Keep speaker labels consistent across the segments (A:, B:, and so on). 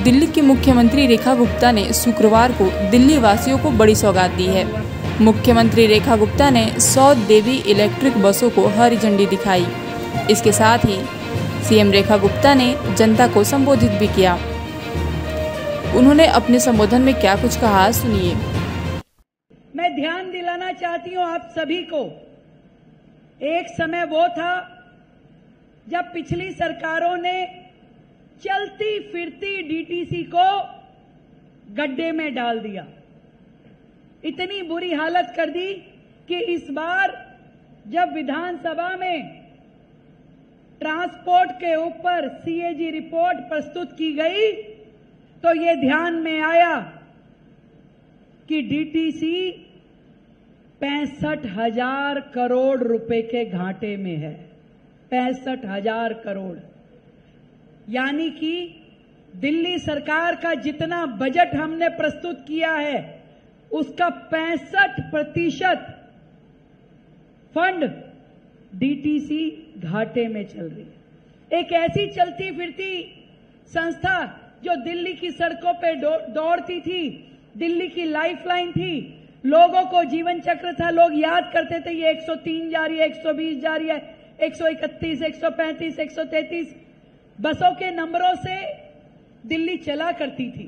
A: दिल्ली की मुख्यमंत्री रेखा गुप्ता ने शुक्रवार को दिल्ली वासियों को बड़ी सौगात दी है। मुख्यमंत्री रेखा गुप्ता ने 100 देवी इलेक्ट्रिक बसों को हरी झंडी दिखाई। इसके साथ ही सीएम रेखा गुप्ता ने जनता को संबोधित भी किया। उन्होंने अपने संबोधन में क्या कुछ कहा, सुनिए।
B: मैं ध्यान दिलाना चाहती हूँ आप सभी को, एक समय वो था जब पिछली सरकारों ने चलती फिरती डीटीसी को गड्ढे में डाल दिया। इतनी बुरी हालत कर दी कि इस बार जब विधानसभा में ट्रांसपोर्ट के ऊपर सीएजी रिपोर्ट प्रस्तुत की गई तो ये ध्यान में आया कि डीटीसी 65,000 करोड़ रुपए के घाटे में है। 65,000 करोड़, यानी कि दिल्ली सरकार का जितना बजट हमने प्रस्तुत किया है उसका 65% फंड डीटीसी घाटे में चल रही है। एक ऐसी चलती फिरती संस्था जो दिल्ली की सड़कों पे दौड़ती थी, दिल्ली की लाइफलाइन थी, लोगों को जीवन चक्र था, लोग याद करते थे ये 103 जा रही है, 120 जा रही है, 131, 135, 133 बसों के नंबरों से दिल्ली चला करती थी,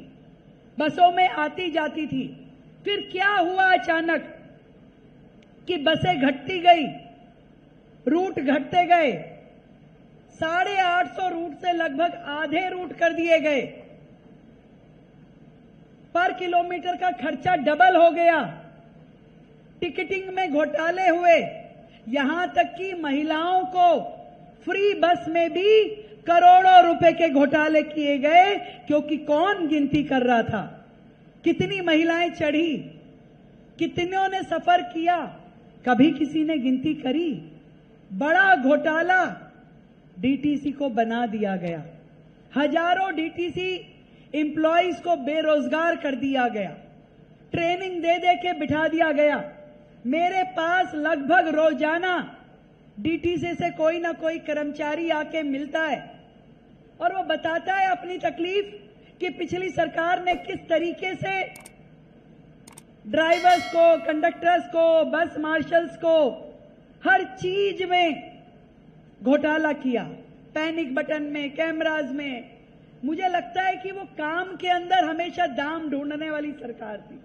B: बसों में आती जाती थी। फिर क्या हुआ अचानक कि बसें घटती गई, रूट घटते गए, 850 रूट से लगभग आधे रूट कर दिए गए, पर किलोमीटर का खर्चा डबल हो गया, टिकटिंग में घोटाले हुए, यहां तक कि महिलाओं को फ्री बस में भी करोड़ों रुपए के घोटाले किए गए। क्योंकि कौन गिनती कर रहा था, कितनी महिलाएं चढ़ी, कितनों ने सफर किया, कभी किसी ने गिनती करी? बड़ा घोटाला डीटीसी को बना दिया गया। हजारों डीटीसी एम्प्लॉइज को बेरोजगार कर दिया गया, ट्रेनिंग दे दे के बिठा दिया गया। मेरे पास लगभग रोजाना डीटीसी से कोई ना कोई कर्मचारी आके मिलता है और वो बताता है अपनी तकलीफ कि पिछली सरकार ने किस तरीके से ड्राइवर्स को, कंडक्टर्स को, बस मार्शल्स को, हर चीज में घोटाला किया, पैनिक बटन में, कैमराज में। मुझे लगता है कि वो काम के अंदर हमेशा दाम ढूंढने वाली सरकार थी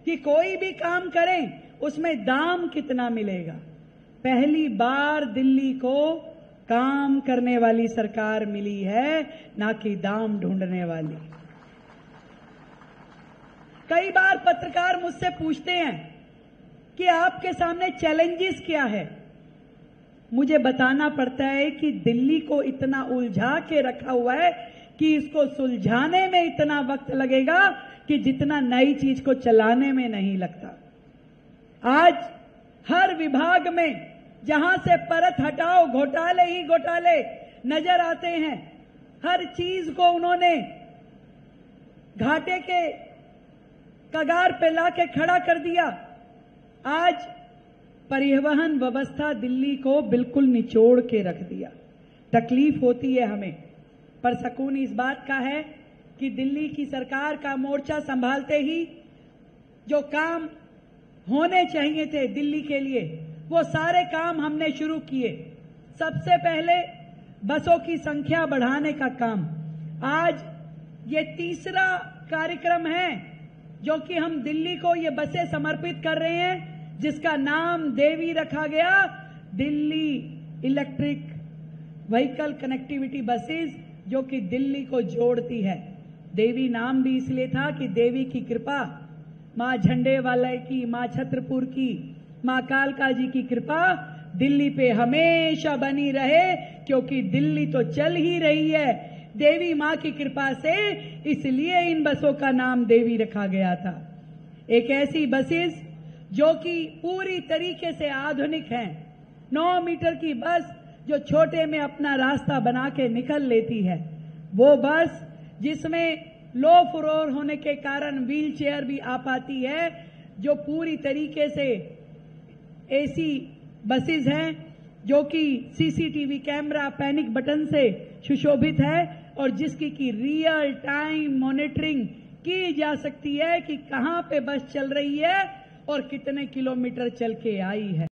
B: कि कोई भी काम करें उसमें दाम कितना मिलेगा। पहली बार दिल्ली को काम करने वाली सरकार मिली है, ना कि दाम ढूंढने वाली। कई बार पत्रकार मुझसे पूछते हैं कि आपके सामने चैलेंजेस क्या है। मुझे बताना पड़ता है कि दिल्ली को इतना उलझा के रखा हुआ है कि इसको सुलझाने में इतना वक्त लगेगा कि जितना नई चीज को चलाने में नहीं लगता। आज हर विभाग में जहां से परत हटाओ घोटाले ही घोटाले नजर आते हैं। हर चीज को उन्होंने घाटे के कगार पे लाके खड़ा कर दिया। आज परिवहन व्यवस्था दिल्ली को बिल्कुल निचोड़ के रख दिया। तकलीफ होती है हमें, पर सुकून इस बात का है कि दिल्ली की सरकार का मोर्चा संभालते ही जो काम होने चाहिए थे दिल्ली के लिए, वो सारे काम हमने शुरू किए। सबसे पहले बसों की संख्या बढ़ाने का काम। आज ये तीसरा कार्यक्रम है जो कि हम दिल्ली को ये बसें समर्पित कर रहे हैं, जिसका नाम देवी रखा गया, Delhi electric vehicle connectivity buses, जो कि दिल्ली को जोड़ती है। देवी नाम भी इसलिए था कि देवी की कृपा, मां झंडे वाले की, मां छत्रपुर की, मां कालका जी की कृपा दिल्ली पे हमेशा बनी रहे, क्योंकि दिल्ली तो चल ही रही है देवी मां की कृपा से, इसलिए इन बसों का नाम देवी रखा गया था। एक ऐसी बसेस जो कि पूरी तरीके से आधुनिक हैं। 9 मीटर की बस जो छोटे में अपना रास्ता बना के निकल लेती है, वो बस जिसमें लो फ्लोर होने के कारण व्हील चेयर भी आ पाती है, जो पूरी तरीके से एसी बसेस हैं, जो कि सीसीटीवी कैमरा, पैनिक बटन से सुशोभित है। और जिसकी की रियल टाइम मॉनिटरिंग की जा सकती है कि कहां पे बस चल रही है और कितने किलोमीटर चल के आई है।